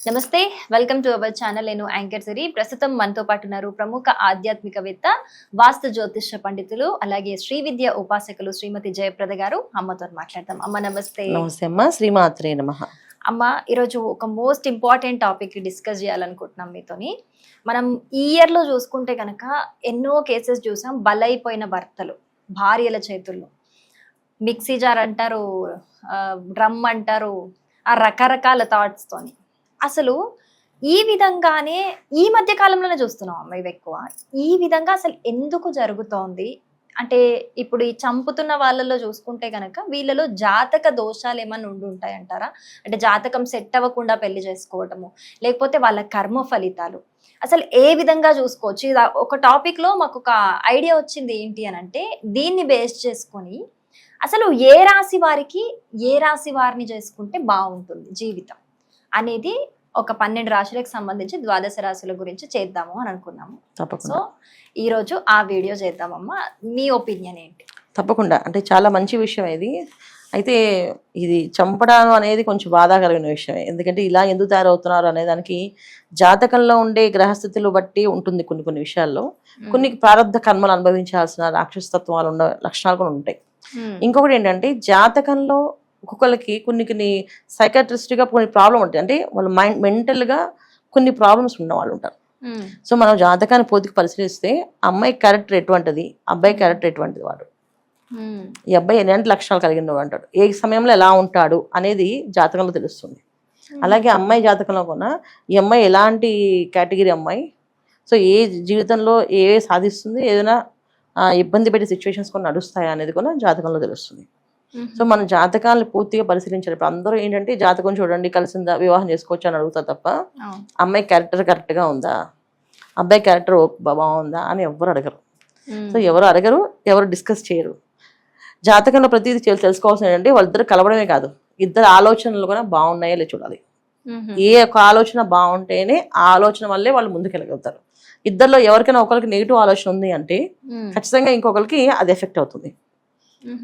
నమస్తే, welcome to our channel. నేను anchor సిరి. ప్రస్తుతం మనతో పాటు ఉన్నారు ప్రముఖ ఆధ్యాత్మికవేత్త, వాస్తు జ్యోతిష పండితులు, అలాగే శ్రీ విద్య ఉపాసకులు శ్రీమతి జయప్రద గారు. అమ్మతో మాట్లాడతాం. అమ్మ నమస్తే. నమస్తే అమ్మ. శ్రీమాత్రే నమః. అమ్మ, ఈరోజు ఒక మోస్ట్ ఇంపార్టెంట్ టాపిక్ డిస్కస్ చేయాలనుకుంటున్నాం మీతోని. మనం ఈ ఇయర్ లో చూసుకుంటే కనుక ఎన్నో కేసెస్ చూసాం. బలైపోయిన భర్తలు భార్యల చేతుల్లో. మిక్సీ జార్ అంటారు, డ్రమ్ అంటారు, ఆ రకరకాల థాట్స్ తోని. అసలు ఈ విధంగానే ఈ మధ్య కాలంలోనే చూస్తున్నాం అమ్మ ఇవి ఎక్కువ. ఈ విధంగా అసలు ఎందుకు జరుగుతోంది అంటే, ఇప్పుడు ఈ చంపుతున్న వాళ్ళలో చూసుకుంటే కనుక వీళ్ళలో జాతక దోషాలు ఏమన్నా ఉంటాయి అంటారా? అంటే జాతకం సెట్ అవ్వకుండా పెళ్లి చేసుకోవటము, లేకపోతే వాళ్ళ కర్మ ఫలితాలు అసలు ఏ విధంగా చూసుకోవచ్చు? ఇది ఒక టాపిక్ లో మాకు ఒక ఐడియా వచ్చింది. ఏంటి అని అంటే, దీన్ని బేస్ చేసుకొని అసలు ఏ రాశి వారికి ఏ రాశి వారిని చేసుకుంటే బాగుంటుంది జీవితం అనేది ఒక 12 రాశులకు సంబంధించి ద్వాదశ రాశుల గురించి చేద్దాము అని అనుకున్నాము. సో ఈ రోజు ఆ వీడియో చేద్దామమ్మా. మీ ఒపీనియన్ ఏంటి? తప్పకుండా. అంటే చాలా మంచి విషయం ఇది. అయితే ఇది చంపడం అనేది కొంచెం బాధాకరమైన విషయమే. ఎందుకంటే ఇలా ఎందుకు తయారవుతున్నారు అనే దానికి జాతకంలో ఉండే గ్రహస్థితులు బట్టి ఉంటుంది. కొన్ని విషయాల్లో కొన్ని ప్రారంధ కర్మలు అనుభవించాల్సిన రాక్షసత్వాలు ఉన్న లక్షణాలు కూడా ఉంటాయి. ఇంకొకటి ఏంటంటే, జాతకంలో ఒక్కొక్కరికి కొన్ని సైకాట్రిస్ట్గా కొన్ని ప్రాబ్లం ఉంటాయి. అంటే వాళ్ళ మెంటల్గా కొన్ని ప్రాబ్లమ్స్ ఉన్న వాళ్ళు ఉంటారు. సో మనం జాతకాన్ని పూర్తిగా పరిశీలిస్తే అమ్మాయి క్యారెక్టర్ ఎటువంటిది, అబ్బాయి క్యారెక్టర్ ఎటువంటిది, వాడు ఈ అబ్బాయి ఎలాంటి లక్షణాలు కలిగిన అంటాడు, ఏ సమయంలో ఎలా ఉంటాడు అనేది జాతకంలో తెలుస్తుంది. అలాగే అమ్మాయి జాతకంలో కూడా ఈ అమ్మాయి ఎలాంటి కేటగిరీ అమ్మాయి, సో ఏ జీవితంలో ఏ సాధిస్తుంది, ఏదైనా ఇబ్బంది పెట్టే సిచ్యువేషన్స్ కూడా నడుస్తాయా అనేది కూడా జాతకంలో తెలుస్తుంది. సో మన జాతకాలను పూర్తిగా పరిశీలించాలి. ఇప్పుడు అందరూ ఏంటంటే, జాతకం చూడండి కలిసిందా, వివాహం చేసుకోవచ్చు అని అడుగుతారు తప్ప అమ్మాయి క్యారెక్టర్ కరెక్ట్గా ఉందా, అబ్బాయి క్యారెక్టర్ బాగుందా అని ఎవరు అడగరు. సో ఎవరు అడగరు, ఎవరు డిస్కస్ చేయరు. జాతకంలో ప్రతిదీ తెలుసుకోవాల్సిన ఏంటంటే, వాళ్ళిద్దరు కలవడమే కాదు, ఇద్దరు ఆలోచనలు కూడా బాగున్నాయో లేదు చూడాలి. ఏ ఒక్క ఆలోచన బాగుంటేనే ఆ ఆలోచన వల్లే వాళ్ళు ముందుకెళ్ళగలుగుతారు. ఇద్దరిలో ఎవరికైనా ఒకరికి నెగిటివ్ ఆలోచన ఉంది అంటే ఖచ్చితంగా ఇంకొకరికి అది ఎఫెక్ట్ అవుతుంది.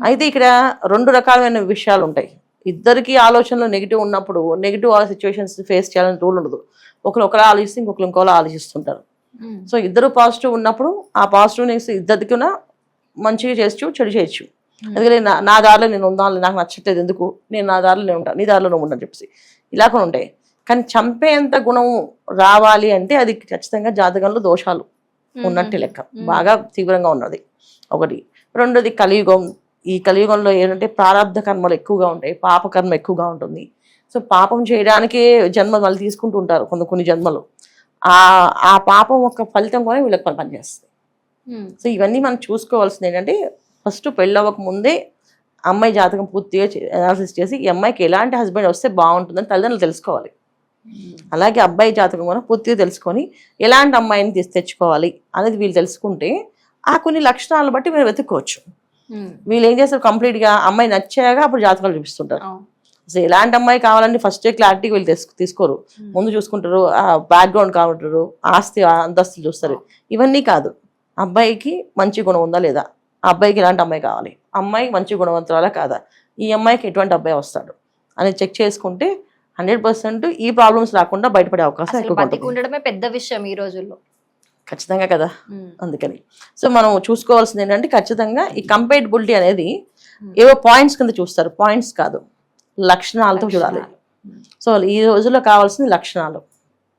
అయితే ఇక్కడ 2 రకాలైన విషయాలు ఉంటాయి. ఇద్దరికి ఆలోచనలు నెగిటివ్ ఉన్నప్పుడు నెగిటివ్ సిచ్యువేషన్స్ ఫేస్ చేయాలని రూల్ ఉండదు. ఒకరు ఆలోచిస్తే ఇంకోళ్ళు ఆలోచిస్తుంటారు. సో ఇద్దరు పాజిటివ్ ఉన్నప్పుడు ఆ పాజిటివ్నెస్ ఇద్దరికి మంచిగా చేయొచ్చు, చెడు చేయొచ్చు. అందుకని నా దారిలో నేను ఉండాలి, నాకు నచ్చట్లేదు ఎందుకు, నేను నా దారిలో నేను ఉంటాను, నీ దారిలో నువ్వు ఉండని చెప్పేసి ఇలా కూడా ఉంటాయి. కానీ చంపేంత గుణం రావాలి అంటే అది ఖచ్చితంగా జాతకంలో దోషాలు ఉన్నట్టు లెక్క, బాగా తీవ్రంగా ఉన్నది ఒకటి. రెండోది కలియుగం. ఈ కలియుగంలో ఏంటంటే ప్రారంధ కర్మలు ఎక్కువగా ఉంటాయి, పాపకర్మ ఎక్కువగా ఉంటుంది. సో పాపం చేయడానికే జన్మ మళ్ళీ తీసుకుంటూ ఉంటారు కొన్ని జన్మలు. ఆ పాపం యొక్క ఫలితం కూడా వీళ్ళకి పనిచేస్తుంది. సో ఇవన్నీ మనం చూసుకోవాల్సింది ఏంటంటే, ఫస్ట్ పెళ్ళవక ముందే అమ్మాయి జాతకం పూర్తిగా అనాలిసిస్ చేసి ఈ అమ్మాయికి ఎలాంటి హస్బెండ్ వస్తే బాగుంటుందని తల్లిదండ్రులు తెలుసుకోవాలి. అలాగే అబ్బాయి జాతకం కూడా పూర్తిగా తెలుసుకొని ఎలాంటి అమ్మాయిని తెచ్చుకోవాలి అనేది వీళ్ళు తెలుసుకుంటే ఆ కొన్ని లక్షణాలను బట్టి మీరు వెతుక్కోవచ్చు. వీళ్ళు ఏం చేస్తారు, కంప్లీట్గా అమ్మాయి నచ్చాక అప్పుడు జాతకాలు చూపిస్తుంటారు. అసలు ఎలాంటి అమ్మాయి కావాలని ఫస్ట్ క్లారిటీ వీళ్ళు తీసుకోరు. ముందు చూసుకుంటారు, బ్యాక్గ్రౌండ్ కావాలంటారు, ఆస్తి అంతస్తులు చూస్తారు. ఇవన్నీ కాదు, అబ్బాయికి మంచి గుణం ఉందా లేదా, అబ్బాయికి ఎలాంటి అమ్మాయి కావాలి, అమ్మాయి మంచి గుణవంతురాలా కాదా, ఈ అమ్మాయికి ఎటువంటి అబ్బాయి వస్తాడు అని చెక్ చేసుకుంటే 100% ఈ ప్రాబ్లమ్స్ రాకుండా బయటపడే అవకాశం ఎక్కువ ఉండడమే పెద్ద విషయం ఈ రోజుల్లో. ఖచ్చితంగా కదా. అందుకని సో మనం చూసుకోవాల్సింది ఏంటంటే, ఖచ్చితంగా ఈ కంపేటబిలిటీ అనేది ఏవో పాయింట్స్ కింద చూస్తారు, పాయింట్స్ కాదు, లక్షణాలతో చూడాలి. సో ఈ రోజుల్లో కావాల్సింది లక్షణాలు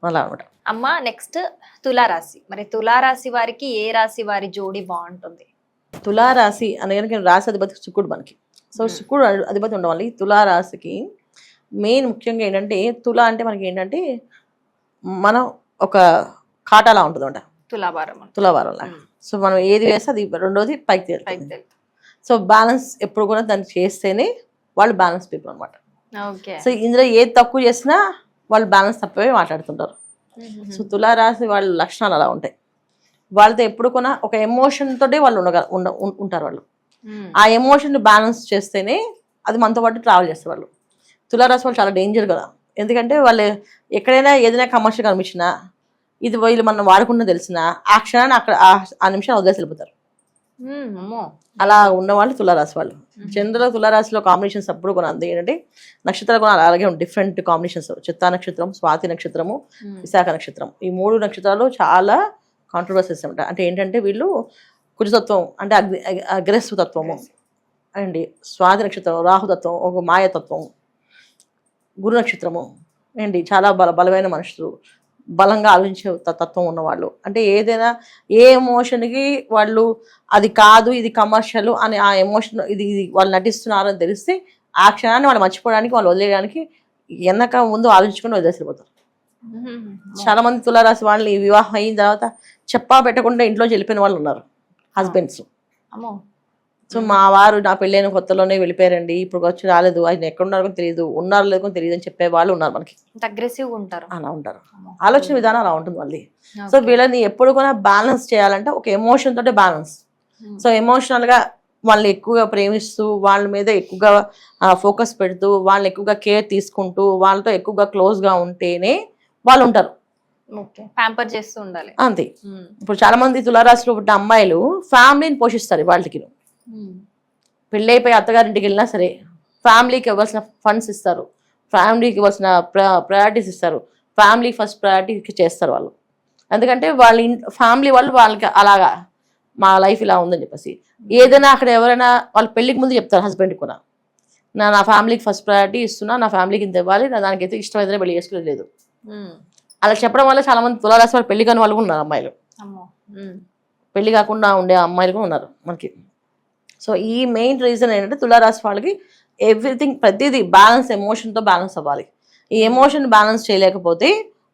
అలా అనమాట. అమ్మ, నెక్స్ట్ తులారాశి. మరి తులారాశి వారికి ఏ రాశి వారి జోడి బాగుంటుంది? తులారాశి అనగానే రాశి అధిపతి శుక్రుడు మనకి. సో శుక్రుడు అధిపతి ఉండడం వల్ల ఈ తులారాశికి మెయిన్ ముఖ్యంగా ఏంటంటే, తులా అంటే మనకి ఏంటంటే మనం ఒక కాటాలా ఉంటుంది అంట, తులాభారంలా. సో మనం ఏది వేస్తే అది రెండోది పైకి తేలుతుంది. సో బ్యాలెన్స్ ఎప్పుడు కూడా దాన్ని చేస్తేనే వాళ్ళు బ్యాలెన్స్ పీపుల్ అనమాట. సో ఇందులో ఏది తక్కువ చేసినా వాళ్ళు బ్యాలెన్స్ తప్పవే మాట్లాడుతుంటారు. సో తులారాశి వాళ్ళ లక్షణాలు అలా ఉంటాయి. వాళ్ళతో ఎప్పుడు కూడా ఒక ఎమోషన్ తోటే వాళ్ళు ఉంటారు. వాళ్ళు ఆ ఎమోషన్ బ్యాలెన్స్ చేస్తేనే అది మనతో పాటు ట్రావెల్ చేస్తారు. వాళ్ళు తులారాశి వాళ్ళు చాలా డేంజర్ కదా. ఎందుకంటే వాళ్ళు ఎక్కడైనా ఏదైనా కమర్షియల్ కనిపించినా, ఇది వీళ్ళు మనం వాడుకుంటూ తెలిసిన ఆ క్షణాన్ని అక్కడ ఆ నిమిషాన్ని వదిలేసి వెళ్ళిపోతారు. అలా ఉన్న వాళ్ళు తులారాశి వాళ్ళు. జనరల్ తులారాశిలో కాంబినేషన్స్ అప్పుడు కూడా అంతే ఏంటంటే నక్షత్రాలు కూడా అలాగే డిఫరెంట్ కాంబినేషన్స్. చిత్తా నక్షత్రం, స్వాతి నక్షత్రము, విశాఖ నక్షత్రం, ఈ 3 నక్షత్రాలు చాలా కాంట్రవర్సీస్ ఉంటాయి. అంటే ఏంటంటే వీళ్ళు కుజతత్వం అంటే అగ్రెసివ్ తత్వము అండి, స్వాతి నక్షత్రం రాహుతత్వం, ఒక మాయతత్వం, గురు నక్షత్రము ఏంటి చాలా బలమైన మనుషులు, బలంగా ఆలోచించే తత్వం ఉన్నవాళ్ళు. అంటే ఏదైనా ఏ ఎమోషన్కి వాళ్ళు అది కాదు ఇది కమర్షియల్ అని ఆ ఎమోషన్ ఇది వాళ్ళు నటిస్తున్నారని తెలిస్తే ఆ క్షణాన్ని వాళ్ళు మర్చిపోవడానికి వాళ్ళు వదిలేయడానికి వెనక ముందు ఆలోచించుకొని వదిలేసిపోతారు. చాలా మంది తులారాశి వాళ్ళు ఈ వివాహం అయిన తర్వాత చెప్పా పెట్టకుండా ఇంట్లోంచి వెళ్ళిపోయిన వాళ్ళు ఉన్నారు హస్బెండ్స్. సో మా వారు నా పెళ్ళైన కొత్తలోనే వెళ్ళిపోయారండి, ఇప్పుడు వచ్చి రాలేదు, ఆయన ఎక్కడ ఉన్నారో తెలియదు, ఉన్నారో లేదో తెలియదు అని చెప్పే వాళ్ళు ఉన్నారు మనకి. అగ్రెసివ్గా ఉంటారు, అలా ఉంటారు, ఆలోచన విధానం అలా ఉంటుంది మళ్ళీ. సో వీళ్ళని ఎప్పుడు కూడా బ్యాలెన్స్ చేయాలంటే ఒక ఎమోషన్ తోటే బ్యాలెన్స్. సో ఎమోషనల్ గా వాళ్ళని ఎక్కువగా ప్రేమిస్తూ వాళ్ళ మీద ఎక్కువగా ఫోకస్ పెడుతూ వాళ్ళని ఎక్కువగా కేర్ తీసుకుంటూ వాళ్ళతో ఎక్కువగా క్లోజ్ గా ఉంటేనే వాళ్ళు ఉంటారు. ప్యాంపర్ చేస్తూ ఉండాలి అంతే. ఇప్పుడు చాలా మంది తులారాశిలో పుట్టిన అమ్మాయిలు ఫ్యామిలీని పోషిస్తారు. వాళ్ళకి పెళ్ళైపోయి అత్తగారింటికి వెళ్ళినా సరే ఫ్యామిలీకి ఇవ్వాల్సిన ఫండ్స్ ఇస్తారు, ఫ్యామిలీకి ఇవ్వాల్సిన ప్రయారిటీస్ ఇస్తారు, ఫ్యామిలీ ఫస్ట్ ప్రయారిటీ చేస్తారు వాళ్ళు. ఎందుకంటే వాళ్ళ ఫ్యామిలీ వాళ్ళు వాళ్ళకి అలాగా మా లైఫ్ ఇలా ఉందని చెప్పేసి ఏదైనా అక్కడ ఎవరైనా వాళ్ళ పెళ్ళికి ముందు చెప్తారు హస్బెండ్కి కూడా, నా ఫ్యామిలీకి ఫస్ట్ ప్రయారిటీ ఇస్తున్నా, నా ఫ్యామిలీకి ఇంత ఇవ్వాలి, నా దానికైతే ఇష్టమైతే పెళ్లి చేసుకోలేదు లేదు. అలా చెప్పడం వల్ల చాలా మంది తులారాశి వాళ్ళు పెళ్లి కాని వాళ్ళు కూడా ఉన్నారు అమ్మాయిలు, పెళ్లి కాకుండా ఉండే అమ్మాయిలు కూడా ఉన్నారు మనకి. సో ఈ మెయిన్ రీజన్ ఏంటంటే తులారాశి వాళ్ళకి ఎవ్రీథింగ్ ప్రతిదీ బ్యాలెన్స్, ఎమోషన్తో బ్యాలెన్స్ అవ్వాలి. ఈ ఎమోషన్ బ్యాలెన్స్ చేయలేకపోతే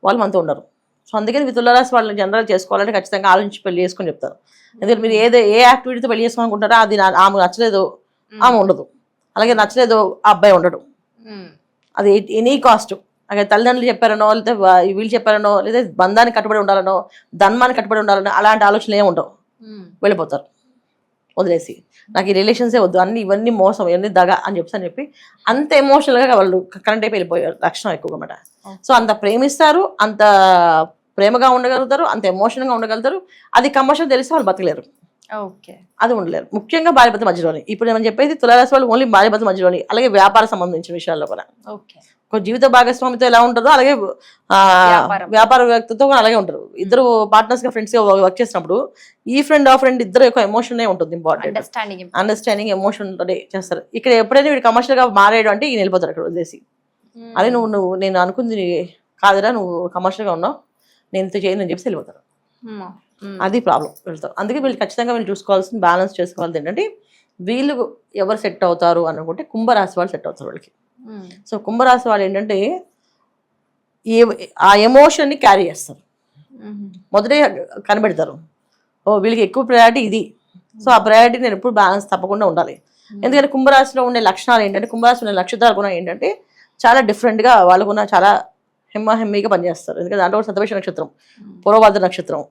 వాళ్ళు మనతో ఉండరు. సో అందుకని తులారాశి వాళ్ళని జనరల్ చేసుకోవాలంటే ఖచ్చితంగా ఆలోచించి పెళ్లి చేసుకొని చెప్తారు. ఎందుకంటే మీరు ఏ యాక్టివిటీతో పెళ్లి చేసుకోవాలనుకుంటారో అది ఆమె నచ్చలేదు ఆమె ఉండదు, అలాగే నచ్చలేదు ఆ అబ్బాయి ఉండడు. అది ఎనీ కాస్ట్, అక్కడ తల్లిదండ్రులు చెప్పారనో లేకపోతే వీళ్ళు చెప్పారనో లేదా బంధానికి కట్టుబడి ఉండాలనో ధర్మానికి కట్టుబడి ఉండాలనో అలాంటి ఆలోచనలు ఏమి ఉండవు, వెళ్ళిపోతారు వదిలేసి. నాకు ఈ రిలేషన్సే వద్దు, అన్ని ఇవన్నీ మోసం, ఇవన్నీ దగ అని చెప్పి అంత ఎమోషనల్గా వాళ్ళు కరెంట్ అయిపోయి వెళ్ళిపోయారు లక్షణం ఎక్కువగా అన్నమాట. సో అంత ప్రేమిస్తారు, అంత ప్రేమగా ఉండగలుగుతారు, అంత ఎమోషన్గా ఉండగలుగుతారు. అది కమర్షియల్ తెలిస్తే వాళ్ళు బతకలేరు, అది ఉండలేరు. ముఖ్యంగా భార్యాభర్త మధ్యలోని. ఇప్పుడు నేను చెప్పేది తులారాశి వాళ్ళు ఓన్లీ భార్యాభర్త మధ్యలోని, అలాగే వ్యాపార సంబంధించిన విషయాల్లో కూడా. ఒక జీవిత భాగస్వామితో ఎలా ఉంటుందో అలాగే వ్యాపార వ్యక్తితో కూడా అలాగే ఉంటారు. ఇద్దరు పార్ట్నర్స్ గా ఫ్రెండ్స్ గా వర్క్ చేసినప్పుడు ఈ ఫ్రెండ్ ఆ ఫ్రెండ్ ఇద్దరు యొక్క ఎమోషన్ ఉంటుంది, ఇంపార్టెంట్ అండర్స్టాండింగ్ ఎమోషన్ తోనే చేస్తారు. ఇక్కడ ఎప్పుడైనా వీడు కమర్షియల్ గా మారాడు అంటే ఈయన వెళ్ళిపోతారు అక్కడ వదిలేసి. అదే నువ్వు నేను అనుకుంది కాదురా, నువ్వు కమర్షియల్ గా ఉన్నావు, నేను ఇంత చేయను అని చెప్పి వెళ్ళిపోతారు. అది ప్రాబ్లం వెళ్తారు. అందుకే వీళ్ళు ఖచ్చితంగా వీళ్ళు చూసుకోవాల్సింది, బ్యాలెన్స్ చేసుకోవాల్సింది ఏంటంటే వీళ్ళు ఎవరు సెట్ అవుతారు అనుకుంటే కుంభరాశి వాళ్ళు సెట్ అవుతారు వాళ్ళకి. సో కుంభరాశి వాళ్ళు ఏంటంటే ఆ ఎమోషన్ని క్యారీ చేస్తారు, మొదటే కనిపెడతారు, ఓ వీళ్ళకి ఎక్కువ ప్రయారిటీ ఇది, సో ఆ ప్రయారిటీ నేను ఎప్పుడు బ్యాలెన్స్ తప్పకుండా ఉండాలి. ఎందుకంటే కుంభరాశిలో ఉండే లక్షణాలు ఏంటంటే, కుంభరాశిలో ఉండే నక్షత్రాలు కూడా ఏంటంటే చాలా డిఫరెంట్గా వాళ్ళకున్న చాలా హెమ్మీగా పనిచేస్తారు. ఎందుకంటే దాంట్లో సతవేష నక్షత్రం, పూర్వభద్ర నక్షత్రం,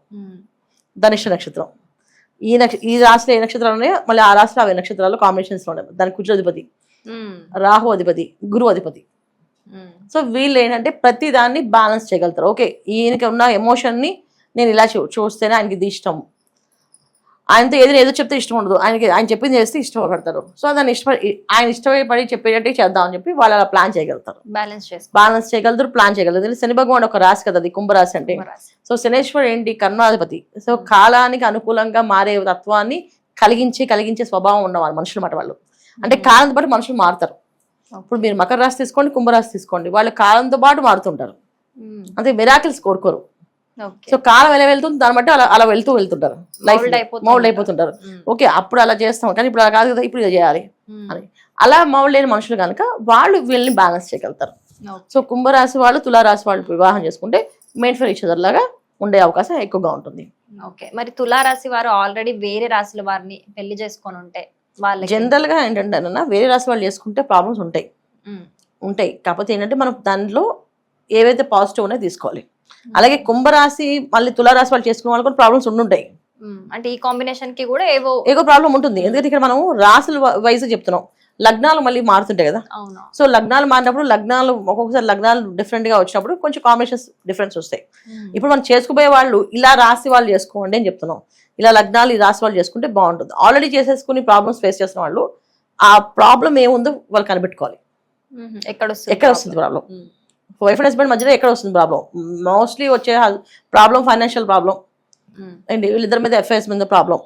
ధనిష్ట నక్షత్రం, ఈ రాశిలో ఏ నక్షత్రాలు ఉన్నాయో మళ్ళీ ఆ రాశిలో అవే నక్షత్రాలు కాంబినేషన్స్ ఉన్నాయి. దానికి కుజాధిపతి, రాహు అధిపతి, గురువు అధిపతి. సో వీళ్ళు ఏంటంటే ప్రతి దాన్ని బ్యాలెన్స్ చేయగలుగుతారు. ఓకే ఈయనకి ఉన్న ఎమోషన్ని నేను ఇలా చూస్తేనే ఆయనకి ఇది ఇష్టం, ఆయనతో ఏదైనా ఏదో చెప్తే ఇష్టం ఉండదు, ఆయన చెప్పింది చేస్తే ఇష్టపడతారు. సో దాన్ని ఆయన ఇష్టపడి చెప్పేటట్టే చేద్దామని చెప్పి వాళ్ళు అలా ప్లాన్ చేయగలుగుతారు, బ్యాలెన్స్ చేయగలుగుతారు, ప్లాన్ చేయగలుగుతారు. శని భగవాన్ ఒక రాశి కదా అది, కుంభరాశి అంటే. సో శనేశ్వరుడు ఏంటి, కర్మాధిపతి. సో కాలానికి అనుకూలంగా మారే తత్వాన్ని కలిగించే స్వభావం ఉన్నవాళ్ళు మనుషులు మాట వాళ్ళు. అంటే కాలంతో పాటు మనుషులు మారుతారు. ఇప్పుడు మీరు మకర రాశి తీసుకోండి, కుంభరాశి తీసుకోండి, వాళ్ళు కాలంతో పాటు మారుతుంటారు, అంటే మిరాకిల్స్ కోరుకోరు. సో కాలం ఎలా వెళ్తుంది దాన్ని బట్టి అలా వెళ్తుంటారు, లైఫ్ మౌల్డ్ అయిపోతుంటారు. ఓకే అప్పుడు అలా చేస్తాం కానీ ఇప్పుడు అలా కాదు కదా, ఇప్పుడు ఇది చేయాలి అని అలా మౌల్డ్ లేని మనుషులు కనుక వాళ్ళు వీళ్ళని బ్యాలెన్స్ చేయగలుగుతారు. సో కుంభరాశి వాళ్ళు తులారాశి వాళ్ళు వివాహం చేసుకుంటే మెయిన్ ఫర్ ఈచ్ అదర్ లాగా ఉండే అవకాశం ఎక్కువగా ఉంటుంది. ఓకే మరి తులారాశి వారు ఆల్రెడీ వేరే రాశుల వారిని పెళ్లి చేసుకొని ఉంటే జనరల్ గా ఏంటంటే వేరే రాశి వాళ్ళు చేసుకుంటే ప్రాబ్లమ్స్ ఉంటాయి. కాకపోతే ఏంటంటే మనం దానిలో ఏవైతే పాజిటివ్ ఉన్నాయో తీసుకోవాలి. అలాగే కుంభరాశి మళ్ళీ తులారాశి వాళ్ళు చేసుకునే వాళ్ళు కూడా ప్రాబ్లమ్స్ ఉండుంటాయి. అంటే ఈ కాంబినేషన్ కి కూడా ఏవో ప్రాబ్లం ఉంటుంది. ఎందుకంటే ఇక్కడ మనం రాశుల వైజ్ చెప్తున్నాం, లగ్నాలు మళ్ళీ మారుతుంటాయి కదా. సో లగ్నాలు మారినప్పుడు ఒక్కొక్కసారి లగ్నాలు డిఫరెంట్ గా వచ్చినప్పుడు కొంచెం కాంబినేషన్స్ డిఫరెన్స్ వస్తాయి. ఇప్పుడు మనం చేసుకుపోయే వాళ్ళు ఇలా రాశి వాళ్ళు చేసుకోండి అని చెప్తున్నాం, ఇలా లగ్నాలు ఈ రాశి వాళ్ళు చేసుకుంటే బాగుంటుంది. ఆల్రెడీ చేసేసుకుని ప్రాబ్లమ్స్ ఫేస్ చేసిన వాళ్ళు ఆ ప్రాబ్లం ఏముందో వాళ్ళు కనిపెట్టుకోవాలి. ఎక్కడ ఎక్కడ వస్తుంది ప్రాబ్లం, వైఫ్ అండ్ హస్బెండ్ మధ్యలో ఎక్కడ వస్తుంది ప్రాబ్లం? మోస్ట్లీ వచ్చే ప్రాబ్లం ఫైనాన్షియల్ ప్రాబ్లం అండి, వీళ్ళిద్దరి మీద ఎఫ్ఐఆర్స్ మీద ప్రాబ్లం.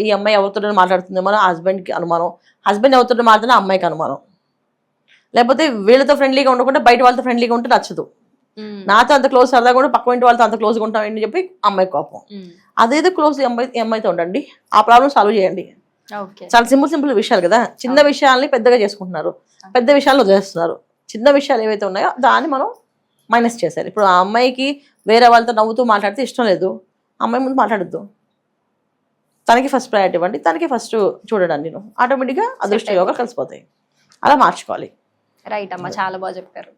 ఈ అమ్మాయి ఎవరితో మాట్లాడుతుందేమో హస్బెండ్కి అనుమానం, హస్బెండ్ ఎవరితో మాట్లాడినా అమ్మాయికి అనుమానం. లేకపోతే వీళ్ళతో ఫ్రెండ్లీగా ఉండకుండా బయట వాళ్ళతో ఫ్రెండ్లీగా ఉంటే నచ్చదు. నాతో అంత క్లోజ్ సరదా కూడా పక్క ఇంటి వాళ్ళతో అంత క్లోజ్గా ఉంటాం అని చెప్పి అమ్మాయి కోపం. అదేదో క్లోజ్ అమ్మాయితో ఉండండి, ఆ ప్రాబ్లం సాల్వ్ చేయండి. చాలా సింపుల్ విషయాలు కదా. చిన్న విషయాల్ని పెద్దగా చేసుకుంటున్నారు, పెద్ద విషయాలు వదిలేస్తున్నారు. చిన్న విషయాలు ఏవైతే ఉన్నాయో దాన్ని మనం మైనస్ చేశారు. ఇప్పుడు ఆ అమ్మాయికి వేరే వాళ్ళతో నవ్వుతూ మాట్లాడితే ఇష్టం లేదు, అమ్మాయి ముందు మాట్లాడద్దు, తనకి ఫస్ట్ ప్రయారిటీ ఇవ్వండి, తనకి ఫస్ట్ చూడడానికి నేను ఆటోమేటిక్గా అదృష్ట యోగా కలిసిపోతాయి. అలా మార్చుకోవాలి. రైట్ అమ్మ, చాలా బాగా చెప్పారు.